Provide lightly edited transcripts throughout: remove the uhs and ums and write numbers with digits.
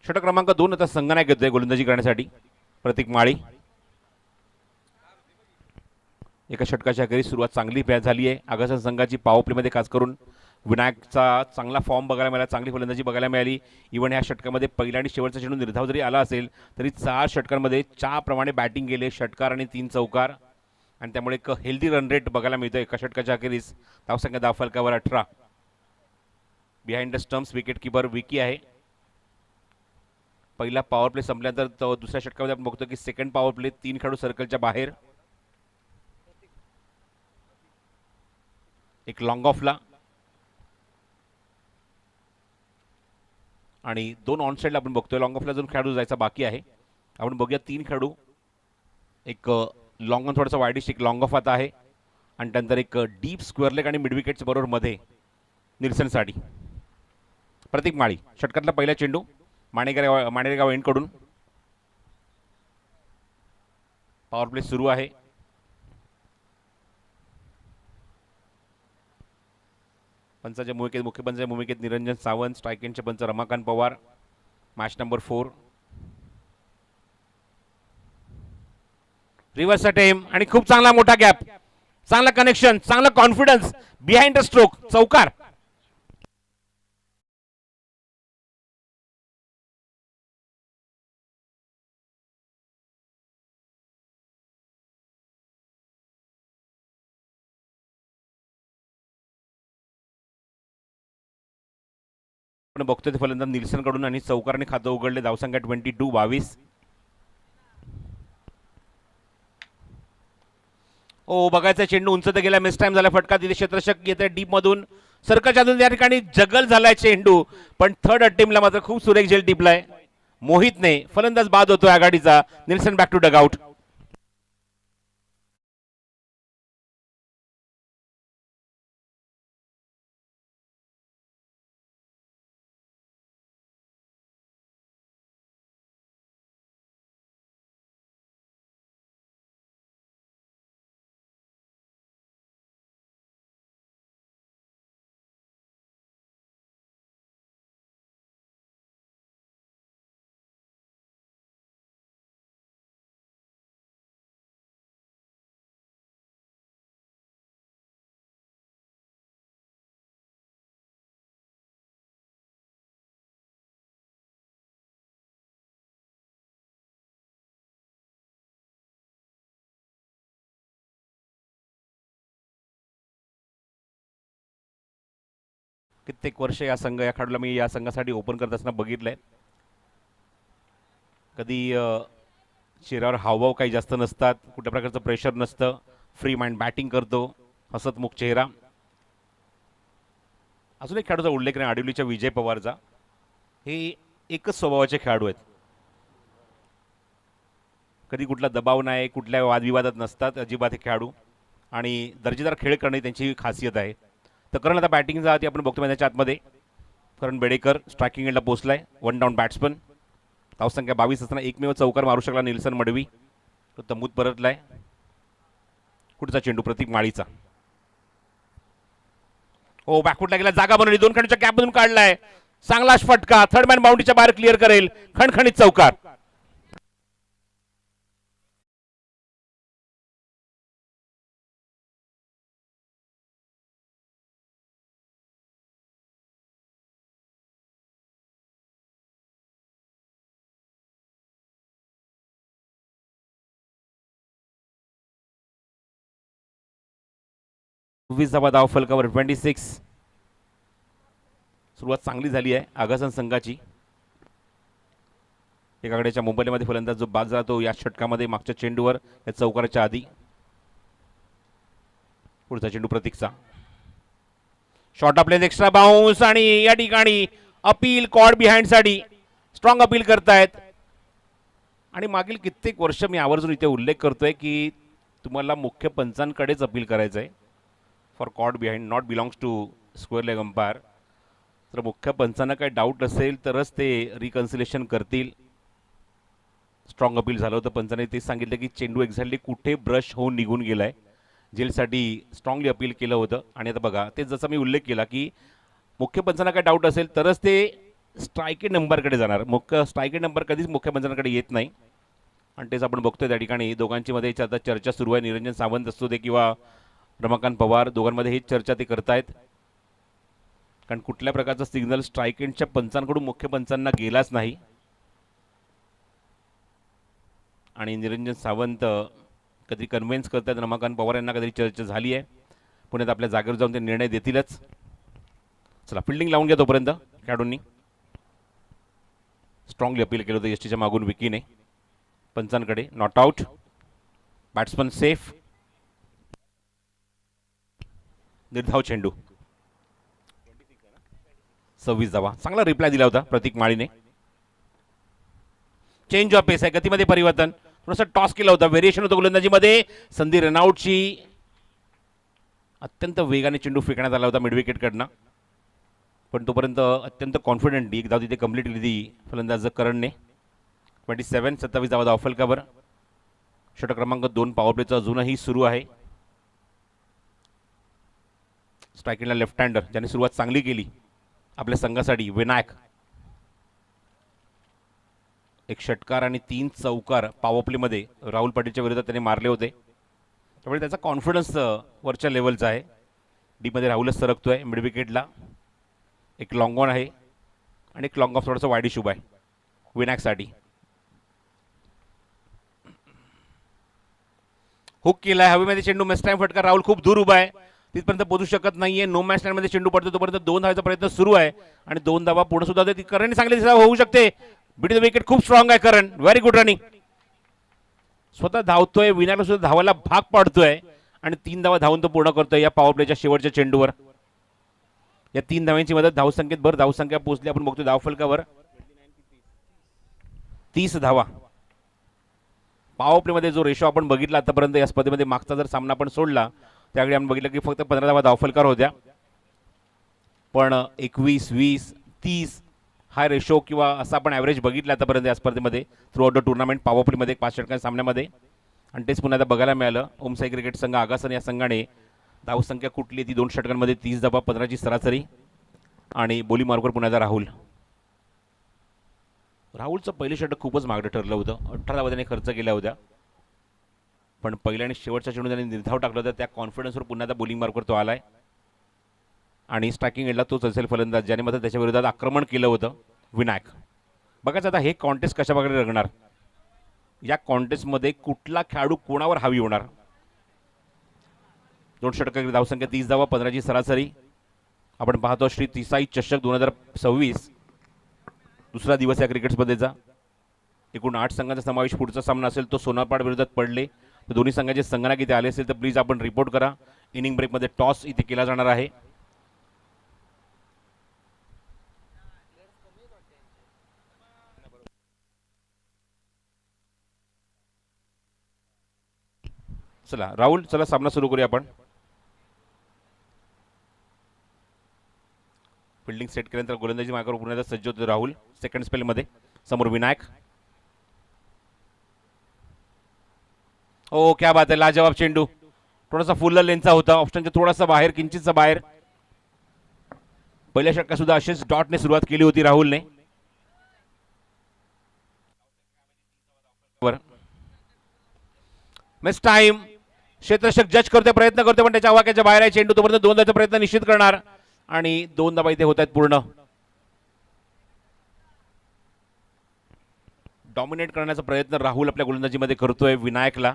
षटक क्रमांक 2 आता संघनायक घेतोय गोलंदाजी करण्यासाठी प्रतीक माळी. एका षटकाच्या अखेरीस सुरुवात चांगली झाली आहे आगासन संघाची. पॉवर प्लेमध्ये खास करून विनायकचा चांगला फॉर्म बघायला मिळाला, चांगली फलंदाजी बघायला मिळाली. इव्हन या षटकामध्ये पहिला आणि शेवटचा चेंडू निर्धाव जरी आला असेल तरी 4 षटकांमध्ये 4 प्रमाणे बॅटिंग केले, षटकार आणि 3 चौकार, आणि त्यामुळे एक हेल्दी रन रेट बघायला मिळतो. एका षटकाच्या अखेरीस धावसंख्या धावफलकावर 18. Behind the stumps wicket keeper Vicky आहे. पहिला पॉवर प्ले संपल्यानंतर दुसऱ्या षटकामध्ये आपण बघतो की सेकंड पॉवर प्ले 3 खेळाडू सर्कलच्या बाहेर. एक लॉंग ऑफला आणि 2 ऑन साईडला आपण बघतोय. लॉंग ऑफला जो खेळाडू जायचा बाकी आहे. आपण बघूया 3 खेळाडू, एक लॉंग ऑन थोडासा वाईडिश, एक लॉंग ऑफ आता आहे, आणि त्यानंतर एक डीप स्क्वेअर लेग आणि मिड विकेट्स बरोबर मध्ये निल्सनसाठी. प्रतीक माळी षटकातला पहिला चेंडू माणेरगाव एंडकडून. पॉवर प्ले सुरू आहे. पंचाच्या भूमिकेत, मुख्य पंचाच्या भूमिकेत निरंजन सावंत, स्ट्राईक एंडचे पंच Ramakant Pawar. Match number 4. Reverse attempt आणि खूप चांगला मोठा गॅप, चांगला कनेक्शन, चांगला कॉन्फिडन्स, बिहाइंड द स्ट्रोक, चौकार. आपण बघतोय ते फलंदाज निल्सन कडून आणि चौकाराने खातं उघडले. धावसंख्या 22. ओ बघायचा चेंडू उंच तर गेला, मिस टाइम झाला, फटका तिथे क्षेत्ररक्षक येते डीप मधून, सर्कलच्या अजून या ठिकाणी जगल झालाय चेंडू, पण थर्ड अटेम्प्टला मात्र खूप सुरेख झेल टिपलाय मोहितने. फलंदाज बाद होतोय आघाडीचा. Nilson back to dugout. कित्येक वर्ष या खेळाडूला मी या संघासाठी ओपन करत असताना बघितलंय. कधी चेहऱ्यावर हावभाव काही जास्त नसतात, कुठल्या प्रकारचं प्रेशर नसतं, फ्री माइंड बॅटिंग करतो, हसतमुख चेहरा. अजून एक खेळाडूचा उल्लेख नाही आडिवलीच्या विजय पवारचा. हे एकच स्वभावाचे खेळाडू आहेत, कधी कुठला दबाव नाही, कुठल्या वादविवादात नसतात अजिबात हे खेळाडू, आणि दर्जेदार खेळ करणे त्यांची खासियत आहे. तर करण आता बॅटिंगचा आधी आपण बघतो त्याच्या आतमध्ये करण बेडेकर स्ट्रायकिंग एंडला पोहोचलाय. 1 डाऊन बॅट्समन. धावसंख्या 22 असताना एकमेव चौकार मारू शकला निल्सन मडवी, तो तंबूत परतलाय. पुढचा चेंडू प्रतीक माळीचा. हो बॅकफुटला गेला, जागा बनवली, 2 खंडच्या कॅपमधून काढलाय, चांगला फटका, थर्ड मॅन बाउंड्रीच्या बाहेर क्लिअर करेल, खणखणीत चौकार. धावा धाव फलकावर 26. सुरुवात चांगली झाली आहे आगासन संघाची. एकाकडेच्या मुंबईमध्ये फलंदाज जो बाद जातो या षटकामध्ये मागच्या चेंडूवर या चौकाराच्या आधी. पुढचा चेंडू प्रतीकचा. शॉर्ट आपले एक्स्ट्रा बाउन्स आणि या ठिकाणी अपील कॉर्ड बिहाइंड साठी स्ट्रॉंग अपील करतायत. आणि मागील कित्येक वर्ष मी आवर्जून इथे उल्लेख करतोय की तुम्हाला मुख्य पंचांकडेच अपील करायचं आहे for caught behind, not belongs to square leg umpire. तर मुख्य पंचांना काही डाऊट असेल तरच ते रिकन्सिलेशन करतील. स्ट्रॉंग अपील झालं होतं, पंचाने ते सांगितलं की चेंडू एक्झॅक्टली कुठे ब्रश होऊन निघून गेलाय, जेलसाठी स्ट्रॉंगली अपील केलं होतं. आणि आता बघा ते जसं मी उल्लेख केला की मुख्य पंचांना काही डाऊट असेल तरच ते स्ट्रायकेट नंबरकडे जाणार. मुख्य स्ट्रायकेट नंबर कधीच मुख्य पंचांकडे येत नाही आणि तेच आपण बघतोय त्या ठिकाणी दोघांची मध्ये आता चर्चा सुरू आहे. निरंजन सावंत असू दे किंवा रमाकांत पवार, दोघांमध्ये हीच चर्चा ते करतायत, कारण कुठल्या प्रकारचा सिग्नल स्ट्रायकेटच्या पंचांकडून मुख्य पंचांना गेलाच नाही. आणि निरंजन सावंत कधी कन्व्हिन्स करतात रमाकांत पवार यांना, कधी चर्चा झाली आहे. पुण्यात आपल्या जागेवर जाऊन ते निर्णय देतीलच. चला फिल्डिंग लावून घ्या तोपर्यंत. खेळाडूंनी स्ट्रॉंगली अपील केलं होतं एसटीच्या मागून विकीने पंचांकडे. Not out, batsman safe. निर्धाव चेंडू, 26 धावा. चांगला रिप्लाय दिला होता प्रतीक माळीने. चेंज ऑफ पेस आहे, गतीमध्ये परिवर्तन. थोडासा टॉस केला होता, व्हेरिएशन होतं गोलंदाजीमध्ये. संधी रनआउटची. अत्यंत वेगाने चेंडू फेकण्यात आला होता मिडविकेटकडनं, पण तोपर्यंत अत्यंत कॉन्फिडंटली एक धाव तिथे कंप्लीट केली फलंदाज करणने. 27, 27 धावा धाव फलकावर. षटक क्रमांक 2 पॉवर प्लेचा अजूनही सुरू आहे. स्ट्रायकिंगला लेफ्ट हँडर ज्याने सुरुवात चांगली केली आपल्या संघासाठी, विनायक. एक षटकार आणि 3 चौकार पॉवर प्लेमध्ये राहुल पाटीलच्या विरोधात त्याने मारले होते, त्यामुळे त्याचा कॉन्फिडन्स वरच्या लेवलचा आहे. डीमध्ये राहुलच सरकतोय मिड विकेटला. एक लॉंग ऑन आहे आणि एक लॉंग ऑफ थोडासा वाईड शुभ आहे विनायकसाठी. हुक केलाय हवेमध्ये चेंडू. मिस टाइम फटका. राहुल खूप दूर उभा आहे, तिथपर्यंत पोहोचू शकत नाहीये. नो मॅच मध्ये चेंडू पडतो, तोपर्यंत 2 धावाचा प्रयत्न सुरू आहे आणि 2 धावा पुढे सुद्धा ती करण चांगली दिशा होऊ शकते. बीट द विकेट खूप स्ट्रॉंग आहे करण. Very good running. स्वतः धावतोय, विनायकला सुद्धा धावायला भाग पाडतोय आणि 3 धावा धावून तो पूर्ण करतोय या पॉवर प्लेच्या शेवटच्या चेंडूवर. या 3 धावांची मदत धावसंख्येत भर धावसंख्या पोहोचली. आपण बघतोय धावफलकावर 30 धावा. पॉवर प्लेमध्ये जो रेशो आपण बघितला आतापर्यंत या स्पर्धेमध्ये, मागचा जर सामना आपण सोडला त्यावेळी आपण बघितलं की फक्त 15 धावा धावफलकार होत्या, पण 21, 20, 30 हा रेशो किंवा असा आपण ॲव्हरेज बघितला आतापर्यंत या स्पर्धेमध्ये through out the tournament power प्लेमध्ये 5 षटकांच्या सामन्यामध्ये. आणि तेच पुन्हा आता बघायला मिळालं. ओमसाई क्रिकेट संघ आगासन या संघाने धावसंख्या कुठली ती 2 षटकांमध्ये 30 धावा, 15ची सरासरी. आणि बोली मार्कवर पुण्याचा राहुल. राहुलचं पहिलं षटक खूपच मागडं ठरलं होतं. 18 धावा त्याने खर्च केल्या होत्या, पण पहिल्या आणि शेवटच्या चेंडू त्याने निर्धाव टाकला होता. त्या कॉन्फिडन्सवर पुन्हा आता बॉलिंग मार्कवर तो आलाय आणि स्ट्रायकिंग एंडला तोच असेल फलंदाज ज्याने मात्र त्याच्या विरोधात आक्रमण केलं होतं, विनायक. बघायचं आता हे कॉन्टेस्ट कशा प्रकारे रंगणार. या कॉन्टेस्टमध्ये कुठला खेळाडू कोणावर हावी होणार. 2 षटक, धावसंख्या 30 धावा, 15ची सरासरी. आपण पाहतो श्री तिसाई चषक 2026 दुसरा दिवस या क्रिकेट स्पर्धेचा. एकूण 8 संघांचा समावेश. पुढचा सामना असेल तो सोनारपाड विरोधात पडले. तर दोन्ही संघाचे संगणक इथे आले असेल तर प्लीज आपण रिपोर्ट करा. इनिंग ब्रेकमध्ये टॉस इथे केला जाणार आहे. चला राहुल, चला सामना सुरू करूया आपण. फिल्डिंग सेट केल्यानंतर गोलंदाजी मार्गावर पुन्हा सज्ज होतो राहुल. सेकंड स्पेलमध्ये समोर विनायक. ओ क्या बात आहे, लाजवाब चेंडू. थोडासा फुल लेनचा होता, ऑप्शनच्या थोडासा बाहेर, किंचितचा बाहेर. पहिल्या षटकात सुद्धा अशीच डॉटने सुरुवात केली होती राहुलने. Miss time. क्षेत्ररक्षक जज करतोय, प्रयत्न करतोय, पण त्याच्या आवाक्याच्या बाहेर आहे चेंडू. तोपर्यंत 2 धावाचा प्रयत्न निश्चित करणार आणि 2 धावा इथे होत आहेत पूर्ण. डॉमिनेट करण्याचा प्रयत्न राहुल आपल्या गोलंदाजीमध्ये करतोय विनायकला,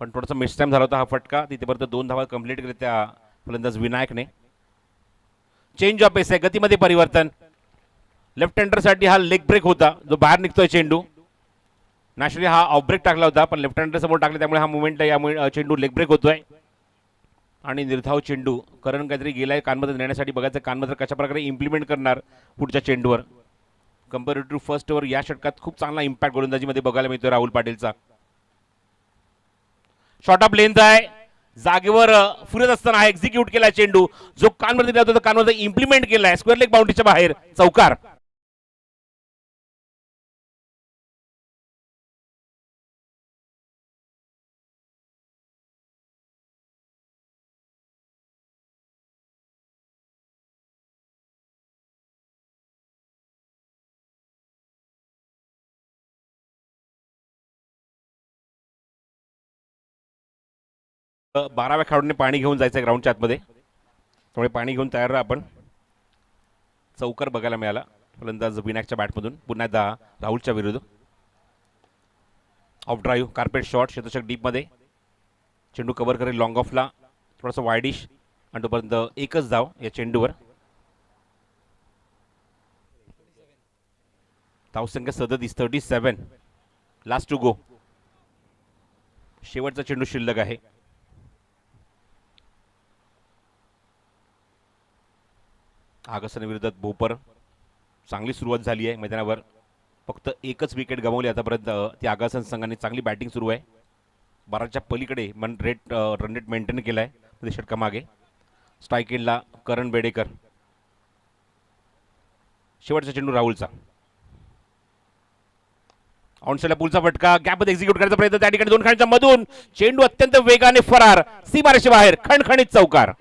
पण थोडासा मिस टाइम झाला होता हा फटका. तिथेपर्यंत 2 धावा कंप्लीट केल्या त्या फलंदाज विनायकने. चेंज ऑफ पेस आहे, गतीमध्ये परिवर्तन. लेफ्ट हँडरसाठी हा लेग ब्रेक होता जो बाहेर निघतोय चेंडू. नॅचरली हा ऑफ ब्रेक टाकला होता, पण लेफ्ट हँडर समोर टाकले त्यामुळे हा मुवमेंट यामुळे चेंडू लेग ब्रेक होतोय. आणि निर्धाव चेंडू. करण काहीतरी गेलाय कानमध्ये नेण्यासाठी. बघायचं कानमध्ये कशा प्रकारे इम्प्लिमेंट करणार पुढच्या चेंडूवर. कंपेअर्ड टू फर्स्ट ओव्हर या षटकात खूप चांगला इम्पॅक्ट गोलंदाजीमध्ये बघायला मिळतोय राहुल पाटीलचा. शॉर्ट ऑफ लेंथ आहे, जागेवर फिरत असताना एक्झिक्यूट केला चेंडू जो कानमध्ये दिला होता, कानमध्ये इम्प्लिमेंट केलाय. स्क्वेअर लेग बाउंड्रीच्या बाहेर चौकार. 12व्या खेळाडूने पाणी घेऊन जायचं ग्राउंडच्या आतमध्ये, त्यामुळे पाणी घेऊन तयार राहा आपण. चौकार बघायला मिळाला फलंदाज विनायकच्या बॅटमधून पुन्हा एकदा राहुलच्या विरुद्ध. ऑफ ड्राईव्ह कार्पेट शॉट, शतशक डीपमध्ये. चेंडू कव्हर करेल लॉंग ऑफला, थोडासा वायडिश आणि तोपर्यंत एकच धाव या चेंडूवर. धावसंख्या 37, लास्ट टू गो. शेवटचा चेंडू शिल्लक आहे. आगसन विरोधात भोपर. चांगली सुरुवात झाली आहे मैदानावर. फक्त एकच विकेट गमावली आतापर्यंत. ती आगासन संघाने चांगली बॅटिंग सुरू आहे. 12च्या पलीकडे रन रेट मेंटेन केला आहे षटकामागे. स्ट्राईक एंडला करण बेडेकर. शेवटचा चेंडू राहुलचा. ऑनसाइडला पुलचा फटका, गॅपमध्ये एक्झिक्यूट करण्याचा प्रयत्न, त्या ठिकाणी 2 खेळांच्या मधून चेंडू अत्यंत वेगाने फरार, सीमारेषे बाहेर. खणखणीत चौकार.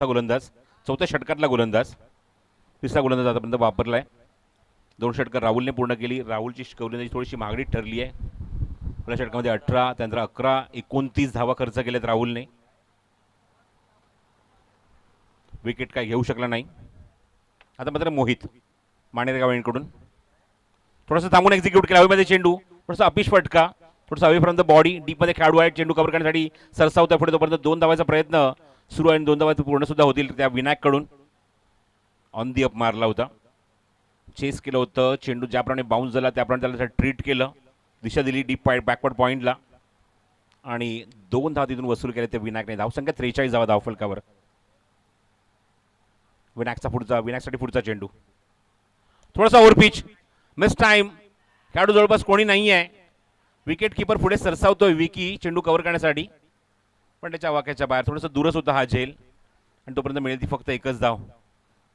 गोलंदाज, चौथ्या षटकातला गोलंदाज. तिसरा गोलंदाज आतापर्यंत वापरलाय. 2 षटकं राहुलने पूर्ण केली. राहुलची गोलंदाजी थोडीशी महागडी ठरली आहे. पहिल्या षटकामध्ये 18, त्यानंतर 11, 29 धावा खर्च केल्यात राहुलने. विकेट काय घेऊ शकला नाही. आता मात्र मोहित माणेरगाव यांकडून थोडासा थांबून एक्झिक्यूट केला. हवेमध्ये चेंडू, थोडासा अपिश फटका, थोडासा अवे फ्रॉम द बॉडी. डीपमध्ये खेळाडू आहे. चेंडू कव्हर करण्यासाठी सरसावता पुढे, तोपर्यंत 2 धावाचा प्रयत्न सुरू आहे. 2 धावा पूर्ण सुद्धा होतील त्या विनायककडून. ऑन दी अप मारला होता, चेस केलं होतं. चेंडू ज्याप्रमाणे बाउन्स झाला त्याप्रमाणे त्याला ट्रीट केलं, दिशा दिली डीप बॅकवर्ड पॉईंटला आणि 2 धावा तिथून वसूल केले ते विनायकने. धावसंख्या 43 धावा धावफलकावर. विनायकसाठी पुढचा चेंडू, थोडासा ओव्हरपिच, मिस टाइम. खेळाडू जवळपास कोणी नाही आहे. विकेट किपर पुढे सरसावतोय विकी चेंडू कव्हर करण्यासाठी, पण त्याच्या वाक्याच्या बाहेर. थोडंसं दूरच होता हा झेल आणि तोपर्यंत मिळेल ती फक्त एकच धाव.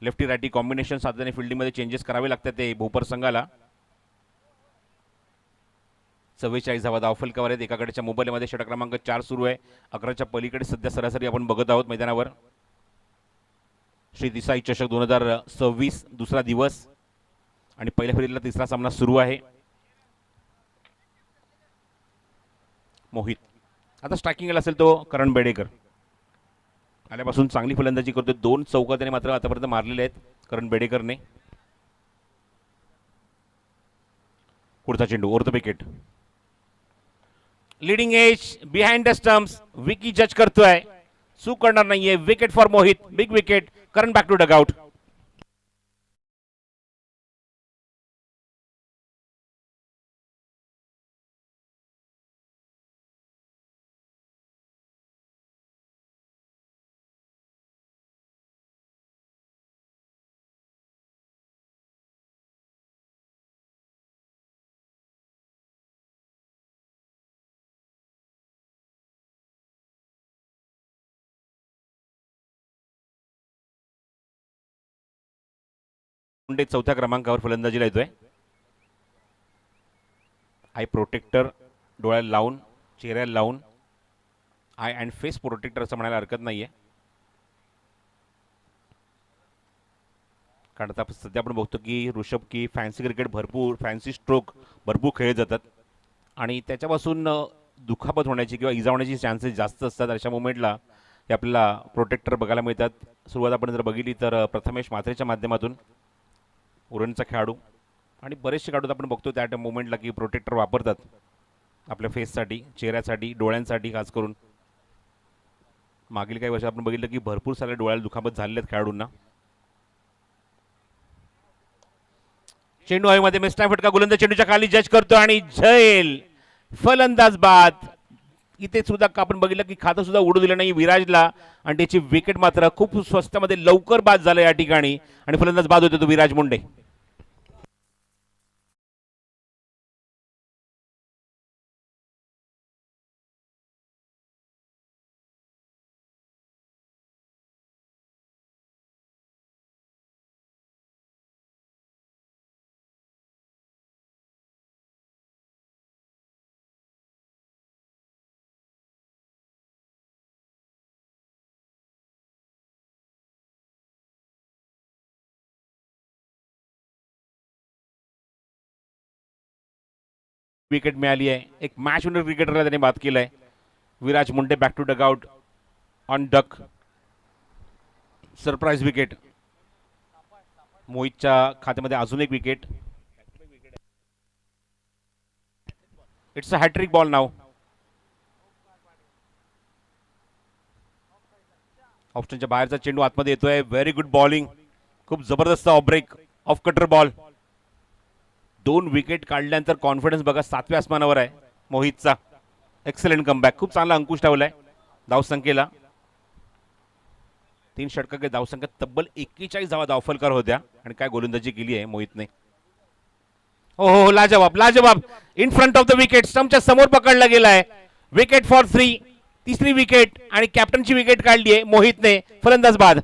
लेफ्टी रायटी कॉम्बिनेशन साधल्याने फिल्डिंगमध्ये चेंजेस करावे लागतात ते भोपर संघाला. 44 धावा धावफलकावर आहेत. एकाकडेच्या मोबाईलमध्ये षटक क्रमांक 4 सुरू आहे. 11च्या पलीकडे सध्या सरासरी आपण बघत आहोत मैदानावर. श्री देसाई चषक 2026 दुसरा दिवस आणि पहिल्या फेरीतला तिसरा सामना सुरू आहे. मोहित आता स्ट्रायकिंगला असेल तो करण बेडेकर. आल्यापासून चांगली फलंदाजी करतो. 2 चौका त्याने मात्र आतापर्यंत मारलेले आहेत करण बेडेकरने. पुढचा चेंडू over the wicket. Leading edge behind the stumps. Wicky जज करतोय, चूक करणार नाहीये. Wicket for Mohit, big wicket. Karan back to dugout. Munde चौथ्या क्रमांकावर फलंदाजीला येतोय. आय प्रोटेक्टर डोळ्याला लावून, चेहऱ्याला लावून, आय अँड फेस प्रोटेक्टर असं म्हणायला हरकत नाहीये. कारण आता सध्या आपण बघतो की ऋषभ की फॅन्सी क्रिकेट भरपूर, फॅन्सी स्ट्रोक भरपूर खेळले जातात आणि त्याच्यापासून दुखापत होण्याची किंवा इजा होण्याची चान्सेस जास्त असतात. अशा मोमेंटला हे आपल्याला प्रोटेक्टर बघायला मिळतात. सुरुवात आपण जर बघितली तर प्रथमेश म्हात्रेच्या माध्यमातून उरणचा खेळाडू आणि बरेचसे खेळाडू आपण बघतो त्या मोमेंटला की प्रोटेक्टर वापरतात आपल्या फेससाठी, चेहऱ्यासाठी, डोळ्यांसाठी खास करून. मागील काही वर्षात आपण बघितलं की भरपूर साऱ्या डोळ्याला दुखापत झालेल्या आहेत खेळाडूंना. चेंडू हवेमध्ये मिस्टर फटका, गोलंदाज चेंडूच्या खाली जज करतो आणि झैल. फलंदाज बाद. इथे सुद्धा आपण बघितलं की खातं सुद्धा उडू दिलं नाही विराजला आणि त्याची विकेट मात्र खूप स्वस्तामध्ये लवकर बाद झालं या ठिकाणी आणि फलंदाज बाद होतो तो विराज मुंडे. विकेट मिळाली आहे. एक मॅच विनर क्रिकेटरला त्याने बाद केलाय. Viraj Munde back to dugout on duck. Surprise wicket. मोहितच्या खात्यामध्ये अजून एक wicket. It's a hat trick ball now. ऑप्शनच्या बाहेरचा चेंडू आतमध्ये येतोय. Very good bowling. खूप जबरदस्त off break, off cutter ball. 2 wicket काढल्यानंतर कॉन्फिडन्स बघा 7व्या आसमानावर आहे मोहितचा. Excellent comeback. खूप चांगला अंकुश ठेवलाय धावसंख्येला. 3 षटकांच्या धावसंख्येत तब्बल 41 धावा धावफलकार होत्या आणि काय गोलंदाजी केली आहे मोहितने. हो हो, लाजवाब लाजवाब. In front of the wicket, स्टंपच्या समोर पकडला गेलाय. Wicket for 3. तिसरी विकेट आणि कॅप्टनची विकेट काढली आहे मोहितने. फलंदाज बाद.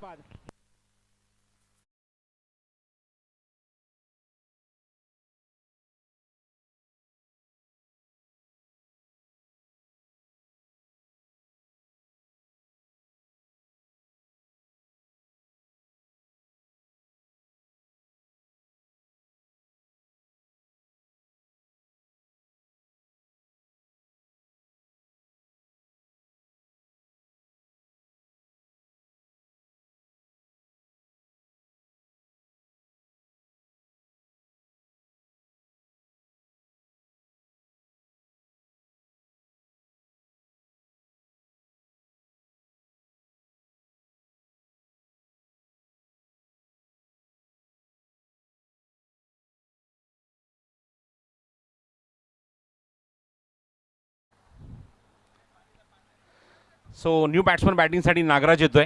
सो न्यू बॅट्समन बॅटिंगसाठी नागराज येतोय.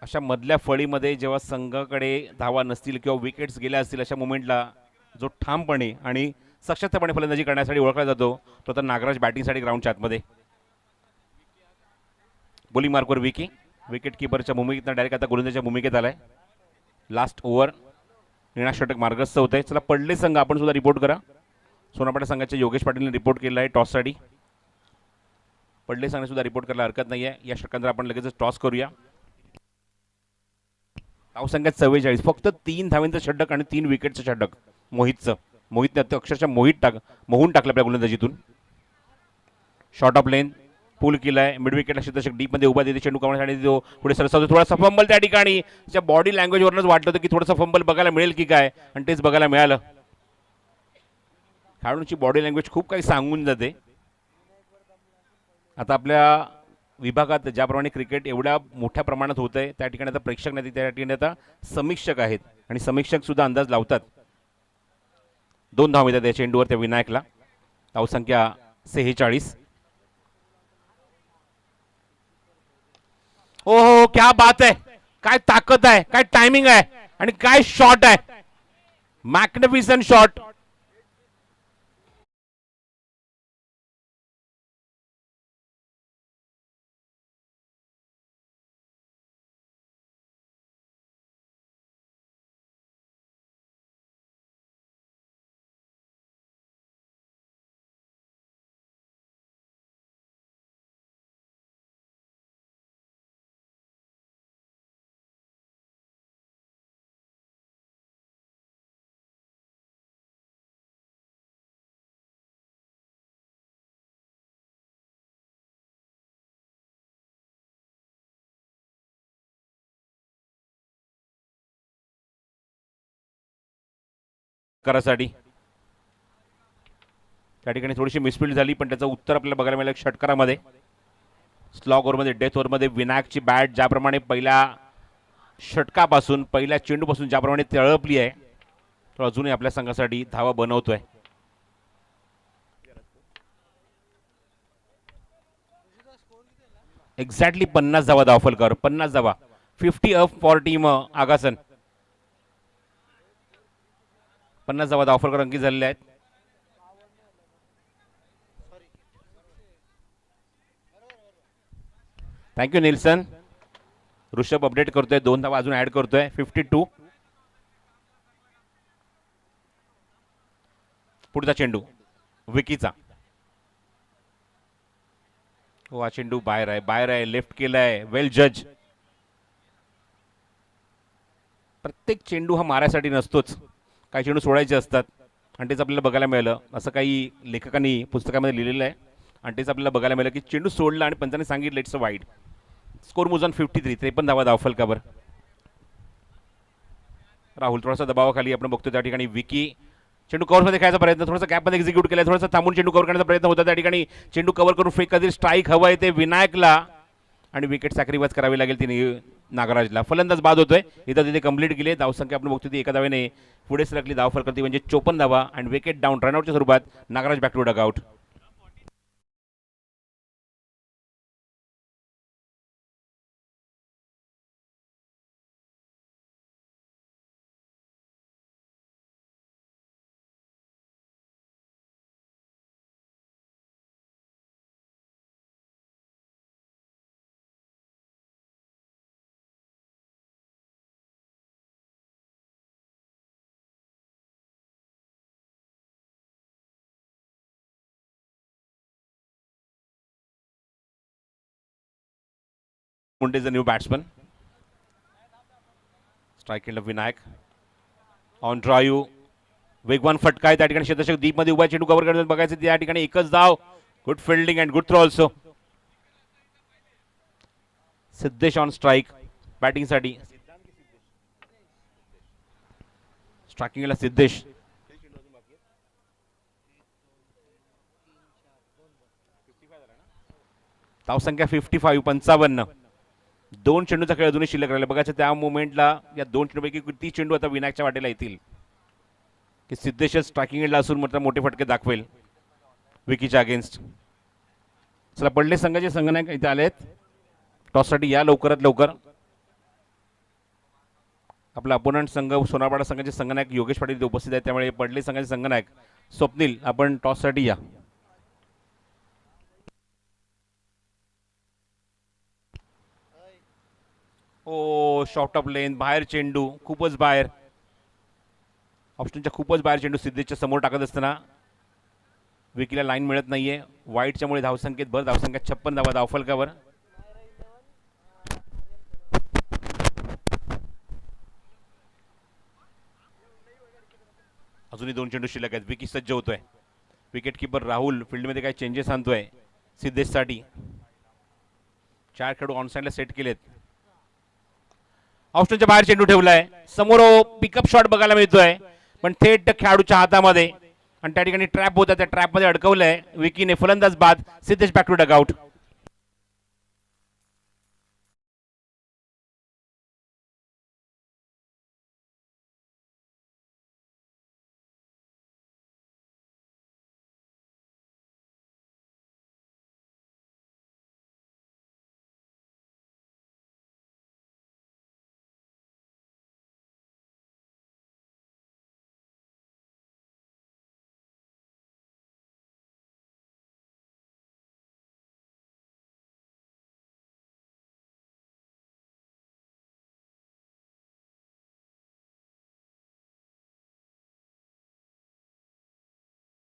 अशा मधल्या फळीमध्ये जेव्हा संघाकडे धावा नसतील किंवा विकेट्स गेल्या असतील अशा मोमेंटला जो ठामपणे आणि सशक्तपणे फलंदाजी करण्यासाठी ओळखला जातो तो तर नागराज बॅटिंगसाठी ग्राउंडच्या आतमध्ये. बॉलिंग मार्कवर विकी. विकेट किपरच्या भूमिकेत डायरेक्ट आता गोलंदाजच्या भूमिकेत आलाय. Last over. निळा षटक मार्गस्थ होत आहे. चला पडले संघ आपण सुद्धा रिपोर्ट करा. सोनापाडा संघाच्या योगेश पाटीलने रिपोर्ट केला आहे टॉससाठी. पडले संघाने सुद्धा रिपोर्ट करायला हरकत नाही आहे. या षटकांतर आपण लगेच टॉस करूया. धावसंख्यात 44. फक्त 3 धावेंचं षटक आणि 3 विकेटचं षटक मोहितचं. मोहितने अक्षरशः मोहून टाकलं आपल्या गोलंदाजीतून. शॉर्ट ऑफ लेन पूल केलाय. मिड विकेटला क्षेत्ररक्षक डीप मध्ये उभा देते. चेंडू काढण्यासाठी तो पुढे सरसावतो. थोडासा फंबल त्या ठिकाणी. त्याच्या बॉडी लँग्वेजवरूनच वाटलं होतं की थोडंसं फंबल बघायला मिळेल की काय आणि तेच बघायला मिळालं. खेळाडूंची बॉडी लँग्वेज खूप काही सांगून जाते. आता आपल्या विभागात ज्याप्रमाणे क्रिकेट एवढ्या मोठ्या प्रमाणात होत आहे, त्या ठिकाणी आता प्रेक्षक नाही, त्या ठिकाणी आता समीक्षक आहेत आणि समीक्षक सुद्धा अंदाज लावतात. 2 धाव मिळतात या चेंडूवर त्या विनायकला. धावसंख्या 46. हो, क्या बात आहे, काय ताकद आहे, काय टायमिंग आहे आणि काय शॉट आहे. Magnificent shot. करासाठी त्या ठिकाणी थोडीशी मिसफील्ड झाली, पण त्याचं उत्तर आपल्याला बघायला मिळालं षटकारामध्ये. स्लॉग ओव्हरमध्ये, डेथ ओव्हरमध्ये विनायकची बॅट ज्याप्रमाणे पहिल्या षटकापासून, पहिल्या चेंडूपासून ज्याप्रमाणे तळपली आहे, तो अजूनही आपल्या संघासाठी धावा बनवतोय. एक्झॅक्टली 50 धावा धावफलकर, 50 धावा. 50 अप फॉर टीम आगासन. 50 धावा धावफलकर अंकित झालेले आहेत. Thank you Nelson. ऋषभ अपडेट करतोय, 2 धावा अजून ऍड करतोय. 52. पुढचा चेंडू विकीचा. हो, हा चेंडू बाहेर आहे, बाहेर आहे, लेफ्ट केलाय. वेल जज. प्रत्येक चेंडू हा मारायसाठी नसतोच, काही चेंडू सोडायचे असतात आणि तेच आपल्याला बघायला मिळालं. असं काही लेखकांनी पुस्तकामध्ये लिहिलेलं आहे आणि तेच आपल्याला बघायला मिळालं की चेंडू सोडला आणि पंचाने सांगितलं इट्स अ वाईड. स्कोर मोजून 53. 53 धावा धावफलकावर. राहुल थोडासा दबावाखाली आपण बघतो त्या ठिकाणी. विकी चेंडू कव्हरमध्ये खेळायचा प्रयत्न, थोडासा गॅपमध्ये एक्झिक्यूट केला, थोडासा थांबून चेंडू कव्हर करण्याचा प्रयत्न होता. त्या ठिकाणी चेंडू कव्हर करून फेक कधी स्ट्राईक हवं आहे ते विनायकला आणि विकेट सॅक्रिफाईस करावी लागेल तिने नागराजला. फलंदाज बाद होतोय. इथं तिथे कंप्लीट केली. धावसंख्या आपण बघतो ती एका धावेने पुढे सरकली. धावफल करते म्हणजे 54 धावा आणि विकेट डाऊन. रनआउटच्या स्वरूपात Nagraj back to dugout. Munde is a new batsman. Strike केलं विनायक. ऑन ड्राईव्ह, वेगवान फटका आहे त्या ठिकाणी. क्षेत्ररक्षक दीपमध्ये उभा, चेंडू कव्हर करण्यात बघायचं त्या ठिकाणी. एकच धाव. Good fielding and good throw also. Siddhesh on strike बॅटिंगसाठी. स्ट्रायकिंगला सिद्धेश. धावसंख्या 55. 55. 2 चेंडूचा खेळ अजूनही शिल्लक राहिला. बघायचं त्या मोमेंटला या 2 चेंडूपैकी किती चेंडू आता विनायकच्या वाटेला येतील की सिद्धेश स्ट्रायकिंग एंडला असून मात्र मोठे फटके दाखवेल विकीच्या अगेन्स्ट. चला, पडले संघाचे संघनायक इथे आलेत टॉससाठी. या लवकरात लवकर. आपला अपोनंट संघ सोनारपाडा संघाचे संघनायक योगेश पाटील इथे उपस्थित आहेत, त्यामुळे पडले संघाचे संघनायक स्वप्नील आपण टॉससाठी या. ओ, शॉर्ट ऑफ लेन, बाहेर चेंडू, खूपच बाहेर. ऑप्शनच्या खूपच बाहेर चेंडू सिद्धेशच्या समोर टाकत असताना विकीला लाईन मिळत नाहीये. वाईटच्यामुळे धावसंख्येत भर. धावसंख्या 56 धावा धावफलकावर. अजूनही 2 चेंडू शिल्लक आहेत. विकी सज्ज होतोय. विकेट किपर राहुल फील्डमध्ये काही चेंजेस आणतोय सिद्धेशसाठी. 4 खेळाडू ऑन साइडला सेट केलेत. ऑप्शनच्या बाहेर चेंडू ठेवलाय. समोर पिकअप शॉट बघायला मिळतोय पण थेट खेळाडूच्या हातामध्ये. आणि त्या ठिकाणी ट्रॅप होता, त्या ट्रॅपमध्ये अडकवलंय विकीने. फलंदाज बाद. Siddhesh back to dugout.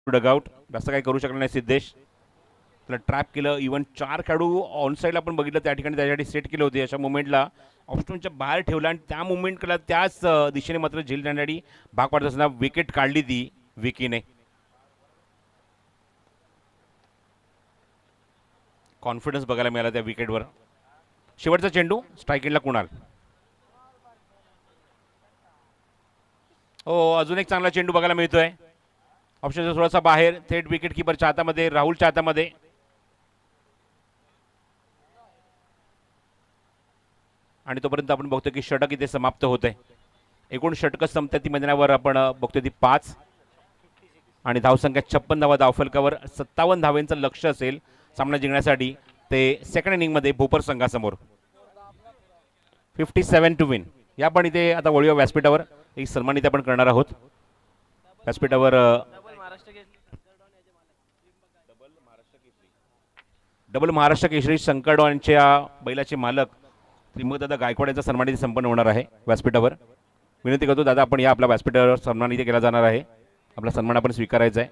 Dugout. जास्त काही करू शकला नाही सिद्धेश. त्याला ट्रॅप केलं. इव्हन 4 खेळाडू ऑन साईडला आपण बघितलं त्या ठिकाणी त्याच्यासाठी सेट केले होते. अशा मुवमेंटला ऑप्शनच्या बाहेर ठेवला आणि त्या मुवमेंटला त्याच दिशेने मात्र झेल जाण्यासाठी भाग पाडत असताना विकेट काढली ती विकीने. कॉन्फिडन्स बघायला मिळाला त्या विकेटवर. शेवटचा चेंडू स्ट्राईक एंडला कुणाल. हो, अजून एक चांगला चेंडू बघायला मिळतोय. ऑप्शनचा थोडासा बाहेर, थेट विकेट किपरच्या हातामध्ये, राहुलच्या हातामध्ये. आणि तोपर्यंत आपण बघतो की षटक इथे समाप्त होते. एकूण षटकं संपतात ती मैदानावर आपण बघतो ती 5 आणि धावसंख्या 56 धावा धावफलकावर. 57 धावांचं लक्ष असेल सामना जिंकण्यासाठी ते सेकंड इनिंगमध्ये भोपर संघासमोर. 57 टू विन. या पण इथे आता वळूया व्यासपीठावर. एक सन्मान इथे आपण करणार आहोत व्यासपीठावर. डबल महाराष्ट्र केसरी शंकरडॉनच्या बैलाचे मालक त्रिंबकदादा गायकवाड यांचा सन्मान इथे संपन्न होणार आहे व्यासपीठावर. विनंती करतो दादा, आपण या आपल्या व्यासपीठावर सन्मान इथे केला जाणार आहे. आपला सन्मान आपण स्वीकारायचा आहे.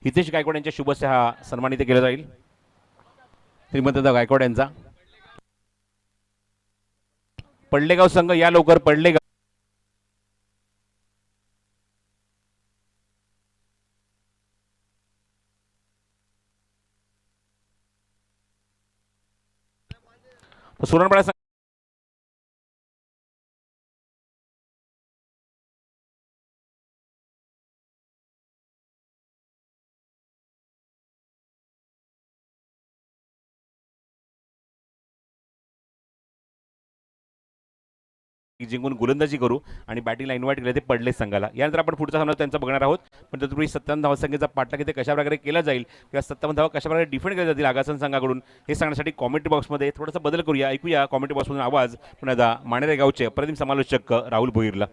हितेश गायकवाड यांच्या शुभ हस्ते हा सन्मान इथे केला जाईल. त्रिंबकदादा गायकवाड यांचा. पडलेगाव संघ या लवकर. पडलेगाव सुरणपाडा जिंकून गोलंदाजी करू आणि बॅटिंगला इन्व्हाइट केलं ते पडले संघाला. यानंतर आपण पुढचा सामना त्यांचा बघणार आहोत. पण तत्पूर्वी 57 धावसंख्येचा पाठलाग इथे कशा प्रकारे केला जाईल किंवा 57 धावा कशा प्रकारे डिफेंड केल्या जातील आगासन संघाकडून हे सांगण्यासाठी कॉमेंट्री बॉक्समध्ये थोडासा बदल करूया. ऐकूया कॉमेंट्री बॉक्समधून आवाज पुन्हा माणेरे गावचे अप्रतिम समालोचक राहुल भोईरला.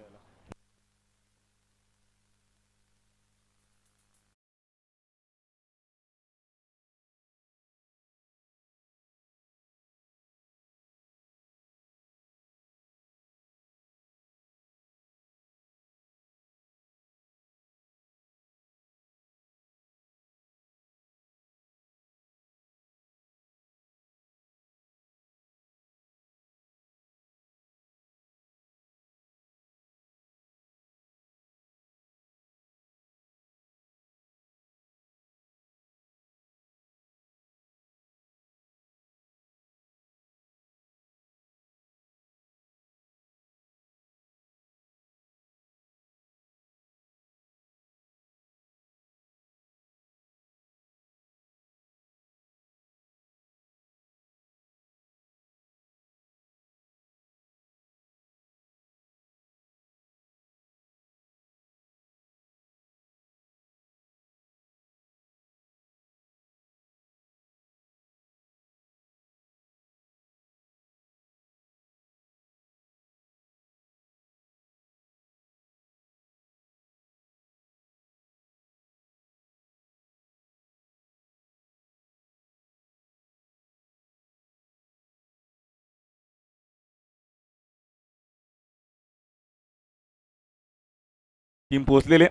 टीम पोहोचलेली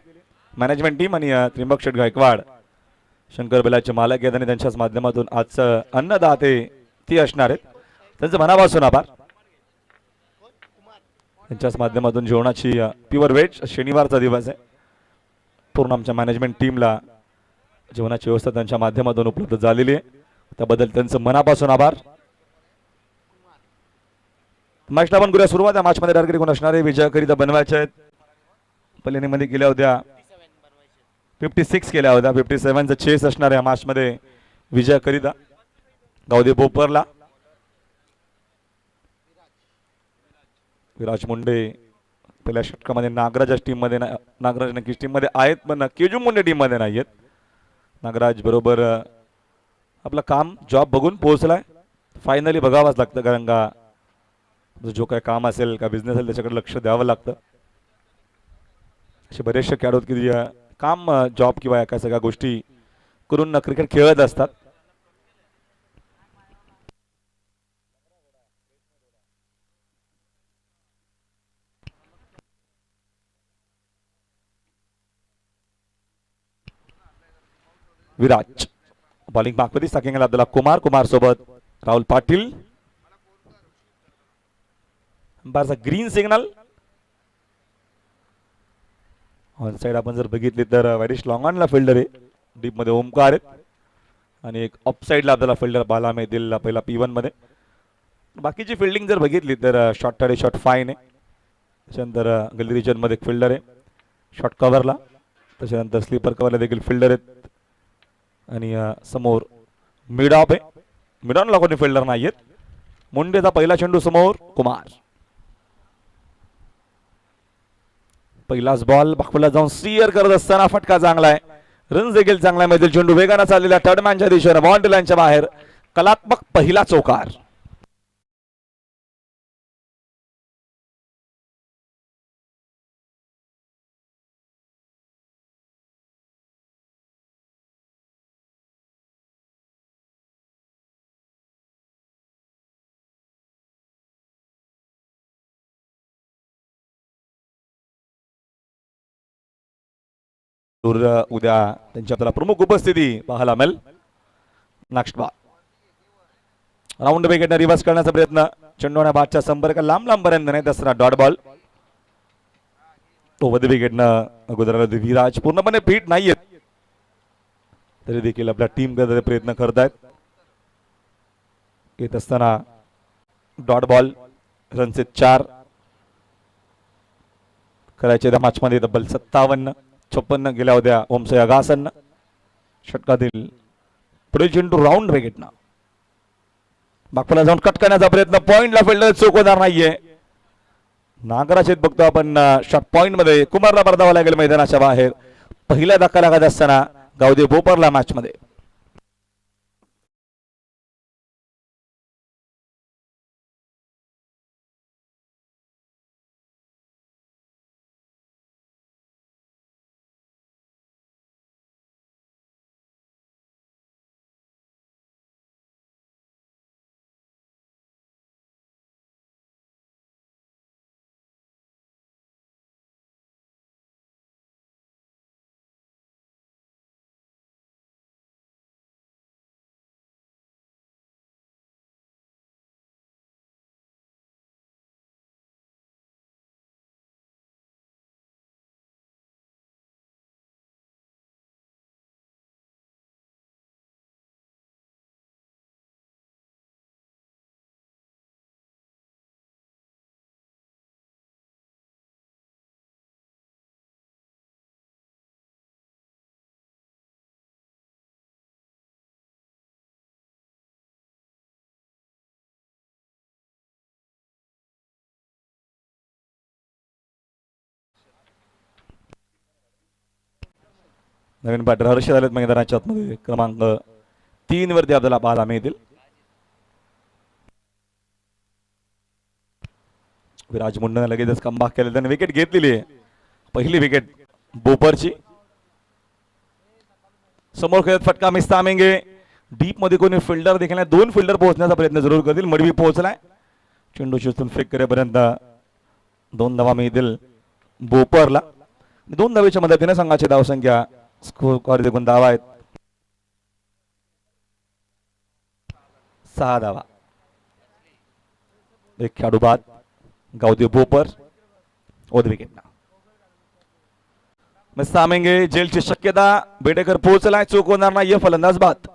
मॅनेजमेंट टीम आणि त्रिंबक शेठ गायकवाड शंकर बैलाचे मालक आहेत आणि त्यांच्याच माध्यमातून आजचं अन्नदाते ती असणार आहेत. त्यांचं मनापासून आभार. त्यांच्याच माध्यमातून जेवणाची प्युअर व्हेज शनिवारचा दिवस आहे. पूर्ण आमच्या मॅनेजमेंट टीमला जेवणाची व्यवस्था त्यांच्या माध्यमातून उपलब्ध झालेली आहे. त्याबद्दल त्यांचं मनापासून आभार. मॅचला पण करूया सुरुवात. या मॅच मध्ये टार्गेट कोण असणारे विजयाकरिता बनवायचे आहेत. पहिल्या मध्ये केल्या होत्या 56 केल्या होत्या. 57चा चेस असणार या मॅच मध्ये विजयाकरिता. गावदे बोपरला विराज मुंडे पहिल्या षटकामध्ये नागराज टीम मध्ये नागराज नक्कीच टीम मध्ये आहेत पण केजू मुंडे टीम मध्ये नाहीयेत. नागराज बरोबर आपलं काम जॉब बघून पोहोचलाय. फायनली बघावंच लागतं कारण का जो काय काम असेल का बिझनेस असेल त्याच्याकडे लक्ष द्यावं लागतं. असे बरेचसे खेळाडू की काम जॉब किंवा काय सगळ्या गोष्टी करून क्रिकेट खेळत असतात. विराज बॉलिंग मागमध्ये साकिंगला अब्दुल्ला कुमार सोबत राहुल पाटील. बारचा ग्रीन सिग्नल ऑन साइड आपण जर बघितली तर वॅरिश लॉंगॉनला फिल्डर आहे. डीप मध्ये ओमकार आहेत आणि एक ऑफ साइडला आपल्याला फिल्डर बाला मेहदील पहिला P1 मध्ये. बाकीची फिल्डिंग जर बघितली तर शॉर्ट टाडे शॉर्ट फाईन आहे. त्याच्यानंतर गल्ली रिजन मध्ये एक फिल्डर आहे शॉर्ट कव्हरला. त्याच्यानंतर स्लीपर कव्हरला देखील फिल्डर आहेत आणि समोर मिड ऑफ आहे. मिडॉनला कोणी फिल्डर नाहीयेत. मुंडेचा पहिला चेंडू समोर कुमार. पहिलाच बॉल बाकूला जाऊन स्टीअर करत असताना फटका चांगला आहे. रन्स देखील चांगला आहे. मधील चेंडू वेगाने चाललेल्या थर्ड मॅनच्या दिशेने बाउंड्री लाईनच्या बाहेर. कलात्मक पहिला चौकार. उद्या त्यांची आपल्याला प्रमुख उपस्थिती पाहायला मिळेल. नेक्स्ट बॉल राऊंड विकेटने रिव्हर्स करण्याचा प्रयत्न. चेंडूने बादच्या संपर्क लांब पर्यंत नाही दसरा डॉट बॉल. तो वधी विकेटनं अगोदर विराज पूर्णपणे फिट नाहीयेत तरी देखील आपल्या टीम करण्याचा प्रयत्न करतायत. येत असताना डॉट बॉल रनचे 4 करायचे त्या मॅच मध्ये. तब्बल 57-56 गेल्या होत्या ओमसया गासन षटकातील. पुढील चेंडू राऊंड विकेटनं बाकूला जाऊन कट करण्याचा प्रयत्न. पॉइंटला फिल्डर चुकवणार नाहीये. नागराचेत बघतो आपण शॉट पॉइंट मध्ये. कुमारला परतावा लागेल मैदानाच्या बाहेर. पहिला धक्का लागत असताना गावदे बोपरला मॅच मध्ये. नवीन बॅटर हर्ष झालेत मैदानाच्या आतमध्ये. क्रमांक 3 वरती आपल्याला पाहायला मिळतील. विराज मुंडेने लगेचच कमबॅक केले. त्याने विकेट घेतलेली आहे. पहिली विकेट बोपरची. समोर खेळत फटका मिस तामेंगे. डीप मध्ये कोणी फिल्डर देखील 2 फिल्डर पोहोचण्याचा प्रयत्न जरूर करतील. मडवी पोहोचलाय. चेंडू शिस्तून फेक करेपर्यंत 2 धावा मिळतील बोपरला. 2 धावेच्या मदतीने संघाची धावसंख्या स्कोर देखून धावा आहेत 6 धावा. एक खेळाडू बाद गावदे बोपर ओद विकेटना. मिस तामेंगे जेलची शक्यता. बेडेकर पोहोचलाय. चूक होणार नाहीये. फलंदाज बाद.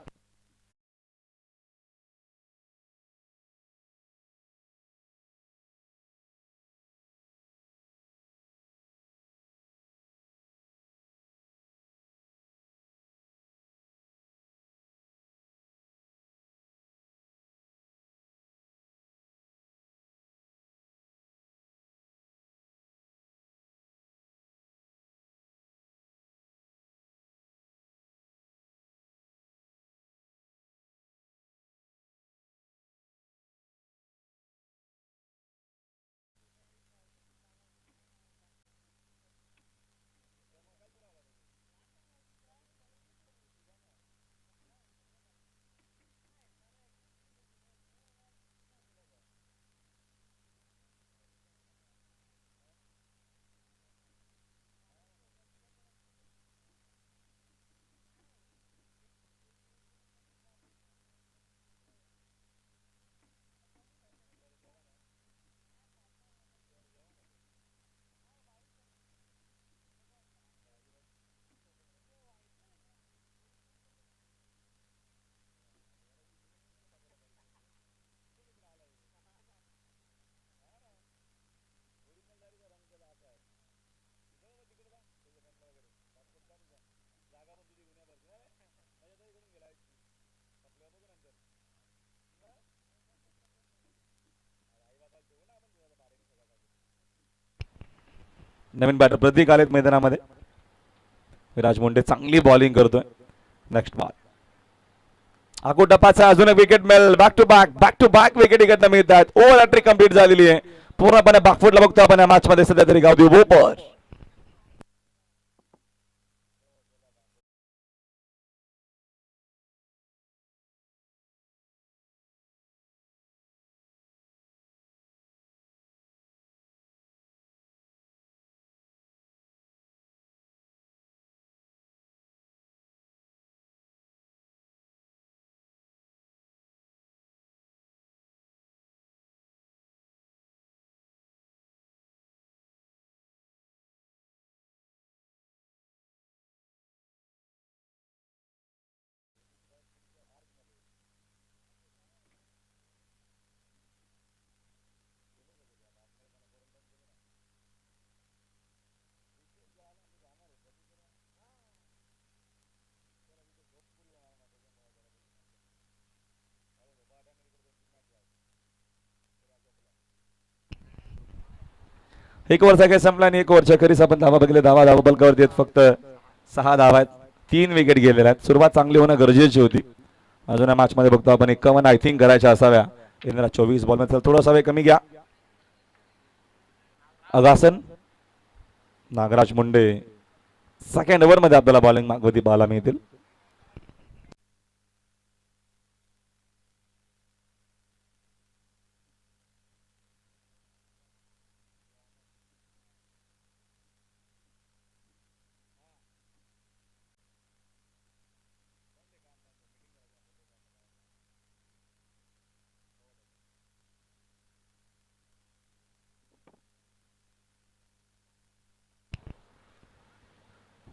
नवीन बॅटर प्रतीक आलेत मैदानामध्ये. विराज मुंडे चांगली बॉलिंग करतोय. नेक्स्ट बॉल आगो टपाचा अजून एक विकेट मिळेल. बॅक टू बॅक विकेट इकडनं मिळतात. ओव्हर हॅट्रिक कंप्लीट झालेली आहे. पूर्णपणे बॅकफुटला बघतो आपण या मॅच मध्ये सध्या तरी गावदेव बोपर. एक ओव्हरचा काही संपला आणि एक ओव्हरच्या खरीच आपण धावा बघितले. धावा बलकावरती आहेत फक्त 6 धावा आहेत. 3 विकेट गेलेल्या आहेत. सुरुवात चांगली होणं गरजेची होती. अजून या मॅच मध्ये बघतो आपण 51 आय थिंक करायच्या असाव्या. इंद्रा 24 बॉल मध्ये थोडासा वेळ कमी घ्या. अगासन नागराज मुंडे सेकंड ओव्हर मध्ये आपल्याला बॉलिंग मागवती पाहायला मिळतील.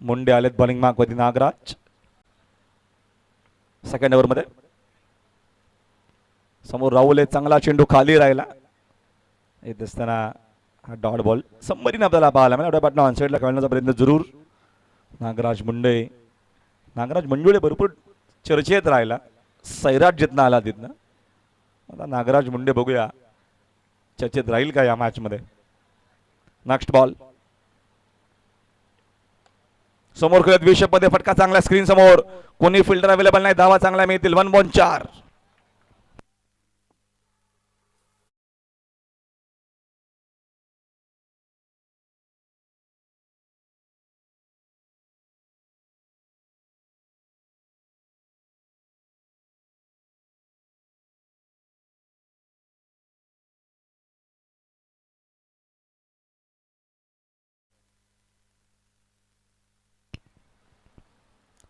मुंडे आलेत बॉलिंग मागवती. नागराज सेकंड ओव्हर मध्ये. समोर राहुल चांगला चेंडू खाली राहिला येत असताना हा डॉट बॉल सबमरीन आपल्याला पाहायला मिळाला. बॅटनं ऑनसाईडला खेळण्याचा प्रयत्न जरूर नागराज मुंडे. नागराज मंजुळे भरपूर चर्चेत राहिला. सैराट जिथनं आला तिथनं. आता नागराज मुंडे बघूया चर्चेत राहील का या मॅच मध्ये. नेक्स्ट बॉल समोर खेळत विषप मध्ये फटका चांगला स्क्रीन समोर. कोणी फिल्डर अवेलेबल नाही. धावा चांगला मिळतील. 1 बॉल 4.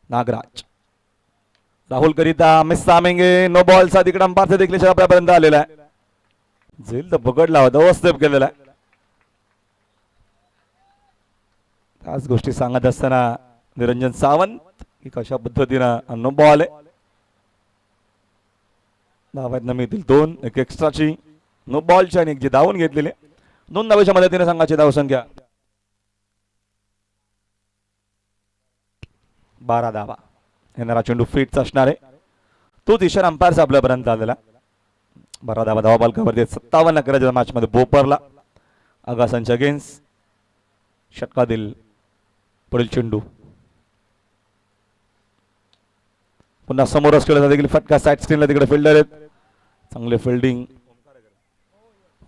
नागराज राहुल करिता मिस सामेंगे. नो बॉलचा तिकडे अंपायरचा देखील आपल्यापर्यंत आलेला आहे. झेल तर पकडला होता. ओव्हरस्टेप केलेला आहे. त्याच गोष्टी सांगत असताना निरंजन सावंत की कशा पद्धतीनं नो बॉल आहे. धावांना मिळतील 2. एक एक्स्ट्राची नो बॉलची आणि एक जी धावून घेतलेली. 2 धावेच्या मदतीने संघाची धावसंख्या 12 धावा. येणारा चेंडू फिटचा असणार आहे. तोच इशारा अंपायरचा आपल्यापर्यंत आलेला. 12 धावा. धावा बॉलकावरती 57 करायच्या मॅच मध्ये बोपरला. अगासांच्या अगेन्स्ट षटका दिल. पुढील चेंडू पुन्हा समोरच खेळला देखील फटका. साईड स्क्रीनला तिकडे फिल्डर आहेत. चांगले फिल्डिंग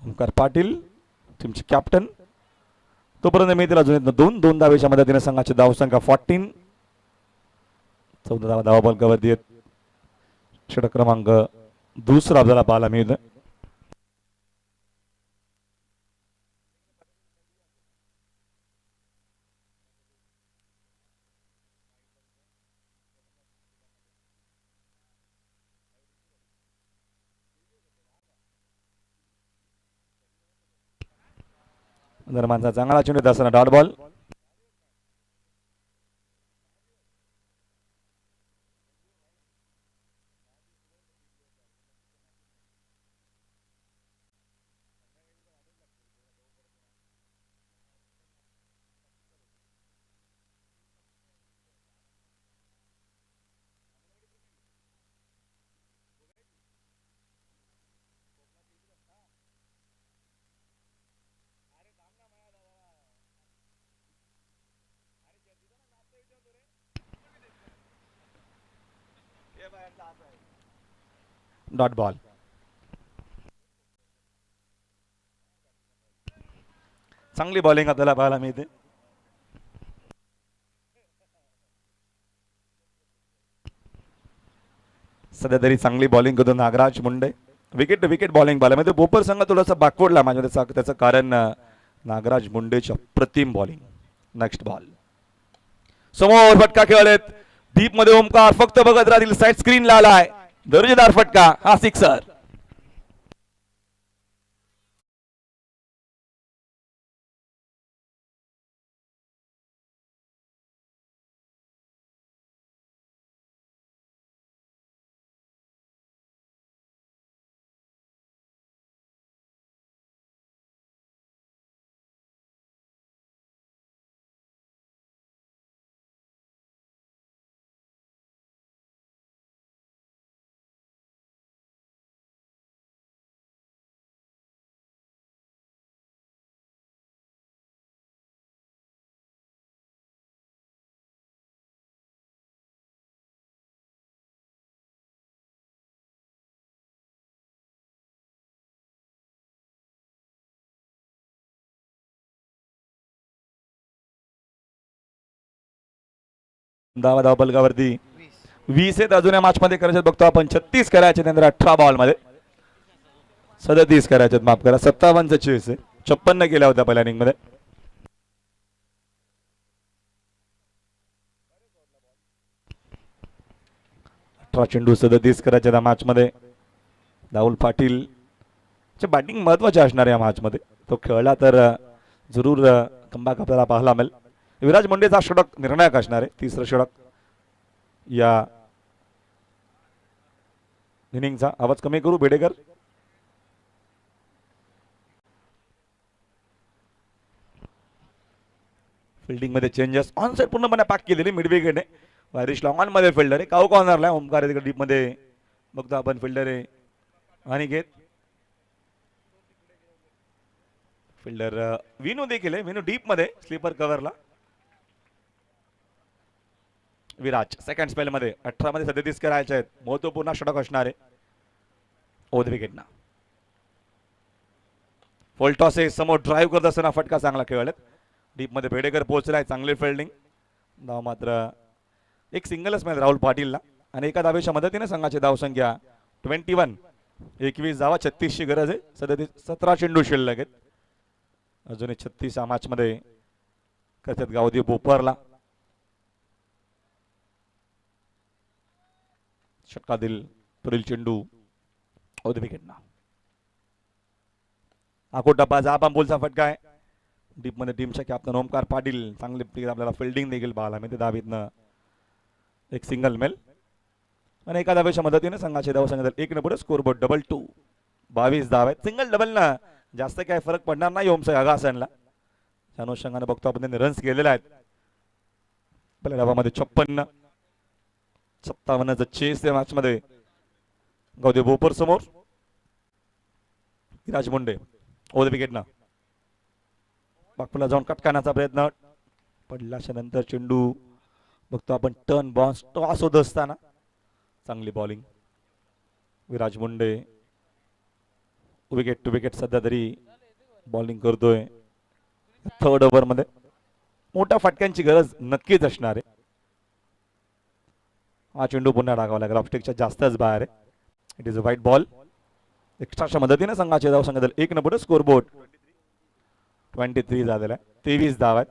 ओमकार पाटील टीमचे कॅप्टन. तोपर्यंत मिळतील अजून 2 धावेच्या मदतीने संघाची धावसंख्या 14. 14 धावा बॉलकावरती आहेत. षटक क्रमांक 2 आपल्याला पाहायला मिळतं. दरम्यानचा चांगला चेंडू असताना डॉट बॉल. Dot ball. चांगली बॉलिंग आपल्याला पाहायला मिळते. सध्या तरी चांगली बॉलिंग करतो Nagraj Munde. Wicket to wicket bowling पाहायला मिळते. बोपर संघ थोडासा बॅकवर्डला माझ्या त्याचं कारण नागराज मुंडेची अप्रतिम बॉलिंग. नेक्स्ट बॉल समोर फटका खेळलेत डीप मध्ये. ओमकार फक्त बघत राहतील. साइड स्क्रीन ला आलाय. दर्जेदार फटका. हा सिक्सर. धावा पलकावरती 20 आहेत अजून या मॅच मध्ये करायचे बघतो आपण. 36 करायचे नंतर 18 बॉल मध्ये 37 करायचे. माफ करा 57 चेस आहे. 56 केल्या होत्या पहिल्या इनिंग मध्ये. चेंडू 37 करायचे त्या मॅच मध्ये. राहुल पाटील बॅटिंग महत्वाची असणार या मॅच मध्ये. तो खेळला तर जरूर कमबॅक आपल्याला पाहायला मिळेल. विराज मुंडेचा षटक निर्णायक असणार आहे. तिसरं षटक या इनिंगचा. आवाज कमी करू बेडेकर. फिल्डिंग मध्ये चेंजेस. ऑन साइड पूर्णपणे पॅक केलेली मिड विकेट आहे. वायरिश लॉंग ऑन मध्ये फिल्डर आहे. काऊ कॉर्नरला ओमकार तिकडे डीप मध्ये बघतो आपण. फिल्डर आहे अनिकेत. फिल्डर विनू देखील आहे. विनू डीप मध्ये स्लीपर कव्हरला. विराज सेकंड स्पेल मध्ये 18 मध्ये 37 करायचे आहेत. महत्वपूर्ण षटक असणार आहे. ओध विकेटना फुल टॉस आहे. समोर ड्राईव्ह करत असताना फटका चांगला खेळला. डीप मध्ये बेडेकर पोहोचलाय. चांगली फिल्डिंग. धाव मात्र एक सिंगलच मिळेल राहुल पाटीलला. आणि एका धावेच्या मदतीने संघाची धावसंख्या 21. 21 धावा. 36 ची गरज आहे. 17 चेंडू शिल्लक आहेत. अजूनही 36 या मॅच मध्ये करतात गावदेव बोपरला. षटकातील पुढील चेंडू ओध विकेटना. आखो टप्पा जाबांबोलचा फटका आहे. डीप मध्ये टीमच्या कॅप्टन ओमकार पाटील. चांगली आपल्याला फिल्डिंग देखील पाहायला मिळते. धावीतनं एक सिंगल मेल. आणि एका धावेच्या मदतीने संघाचे धावसंख्या 1 पुढे. स्कोरबोर्ड 2-2. 22 धाव आहेत. सिंगल डबल ना जास्त काय फरक पडणार नाही ओमचा आगासनला. अनुषंगाने बघतो आपण त्यांनी रन्स केलेले आहेत. पहिल्या डावामध्ये 56. 57चं चेस या मॅच मध्ये. गावदेव बोपर समोर. विराज मुंडे ओध विकेटना. बागपूरला जाऊन कटकाण्याचा प्रयत्न. पडल्याच्या नंतर चेंडू बघतो आपण. टर्न बॉन्स टॉस होत असताना चांगली bowling. Viraj Munde wicket to wicket सध्या तरी बॉलिंग करतोय. थर्ड ओव्हर मध्ये मोठ्या फटक्यांची गरज नक्कीच असणार आहे. हा चेंडू पुन्हा टाकावा लागेल. ऑफस्टिकच्या जास्तच बाहेर आहे. It is a white ball. एक्स्ट्राच्या मदतीने संघाचे धावसंख्या 1 पुढे. स्कोरबोर्ड 23 झालेला आहे. 23 धाव आहेत.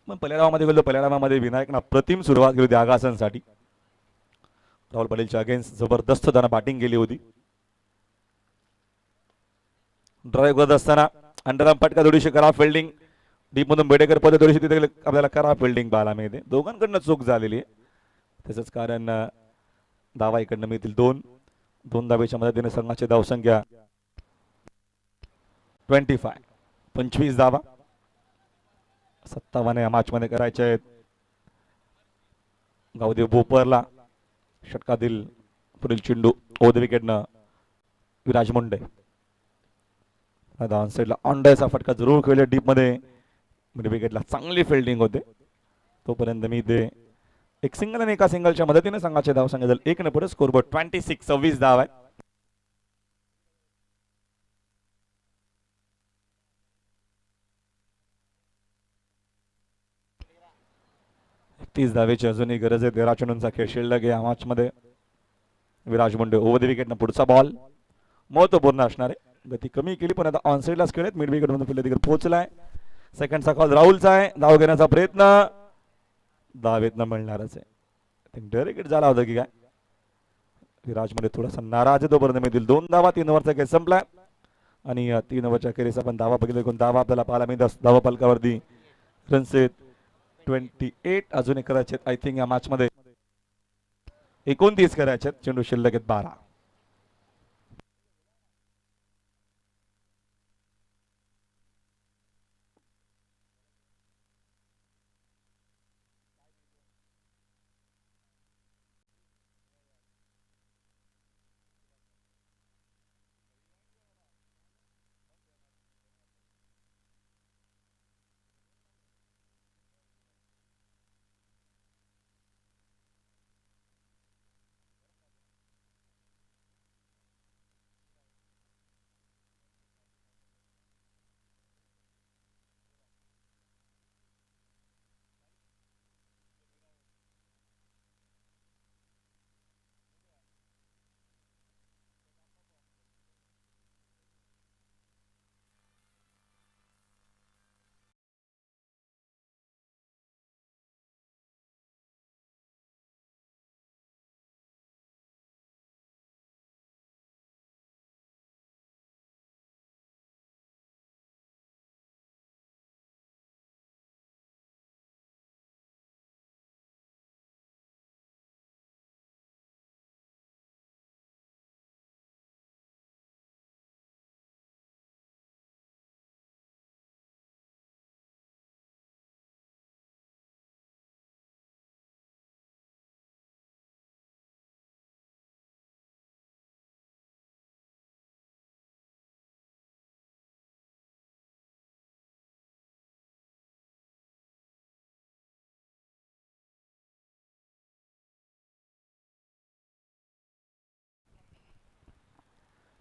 मग पहिल्या डावामध्ये गेलो. पहिल्या डावामध्ये विनायकनं अप्रतिम सुरुवात केली होती आगासनसाठी. राहुल पाटीलच्या अगेन्स्ट जबरदस्त त्यानं बॅटिंग केली होती. ड्राईव्ह करत असताना अंडरआर्म फटका. थोडीशी करा फिल्डिंग. डीप मधून बेडेकर पद थोडीशी तिथे आपल्याला करा फिल्डिंग पाहायला मिळते. दोघांकडनं चूक झालेली आहे. त्याच कारण धावा इकडनं मिळतील 2. 2 धावेच्या मदतीने संघाची धावसंख्या 25 धावा. 57 या मॅच मध्ये करायचे आहेत. गावदेव बोपरला. षटकातील पुढील चेंडू ओध विकेटनं विराज मुंडे. ऑन साइडला ऑनडायचा फटका जरूर खेळले. डीप मध्ये मिड विकेटला चांगली फिल्डिंग होते. तोपर्यंत मी ते एक सिंगल आणि एका सिंगलच्या मदतीने संघाचे धाव संख्या झाली 1 ने पुढे. स्कोरबोर्ड 26 धाव आहे. तीस धावेची अजूनही गरज आहे. 13 चेंडूंचा खेळ शिल्लक या मॅच मध्ये. Viraj Munde over the wicket. पुढचा बॉल महत्वपूर्ण असणार आहे. गती कमी केली पण आता ऑन साइडलाच खेळत. मिड विकेट मधून तिकडे पोहोचलाय. सेकंडचा कॉल राहुलचा आहे. धाव घेण्याचा प्रयत्न धावेत न मिळणारच आहे. डायरेक्ट झाला होता की काय. विराज मुंडे थोडासा नाराज आहे. तोपर्यंत मिळतील 2 धावा. 3 ओव्हरचा खेळ संपलाय आणि 3 ओव्हरच्या खेळीचा पण धावा बघितला. एकूण धावा आपल्याला पाहायला मिळतात. धावा फलकावरती रन्स 28. अजून एक करायचे आय थिंक या मॅच मध्ये 29 करायचे. चेंडू शिल्लक आहेत 12.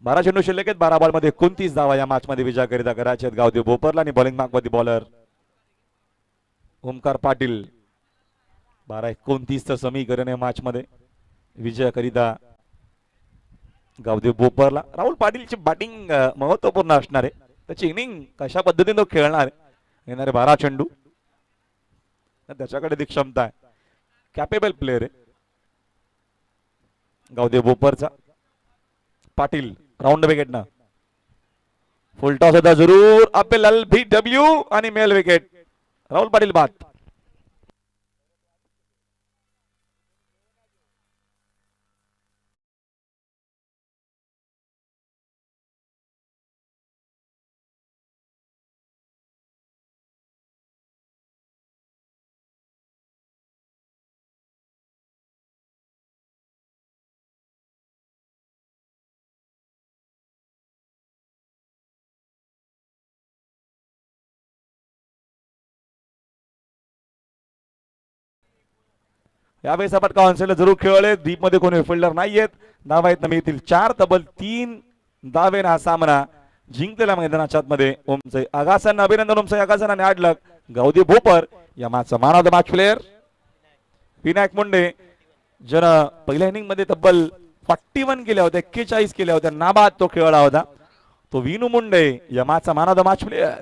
बारा चेंडू शिल्लक आहेत. 12 बॉल मध्ये 29 धावा या मॅच मध्ये विजयाकरिता करायचे आहेत गावदेव बोपरला. आणि बॉलिंग मार्क मध्ये बॉलर ओमकार पाटील. 12-29 समीकरण या मॅच मध्ये विजयाकरिता गावदेव बोपरला. राहुल पाटीलची बॅटिंग महत्वपूर्ण असणार आहे. त्याची इनिंग कशा पद्धतीने तो खेळणार आहे. येणारे 12 चेंडू त्याच्याकडे ती क्षमता आहे. कॅपेबल प्लेअर आहे गावदेव बोपरचा. पाटील राऊंड विकेट ना फुल टॉस होता जरूर. अपेल LBW आणि मेल विकेट. राहुल पाटील बाद. यावेळेस फटका ऑनसेल जरूर खेळले. डीप मध्ये कोणी फिल्डर नाहीयेत. धावा आहेत ना मिळतील 4. तब्बल 3 धावेने हा सामना जिंकलेला मैदानाच्या आतमध्ये. ओमचे आगासन अभिनंदन. ओमचे आगासन आणि 8 लाख गावदेव बोपर या मॅचचा man of the match player Vinayak Munde, ज्यानं पहिल्या इनिंग मध्ये तब्बल 41 केल्या होत्या, 41 केल्या होत्या. नाबाद तो खेळला होता. तो विनू मुंडे या मॅचचा man of the match player.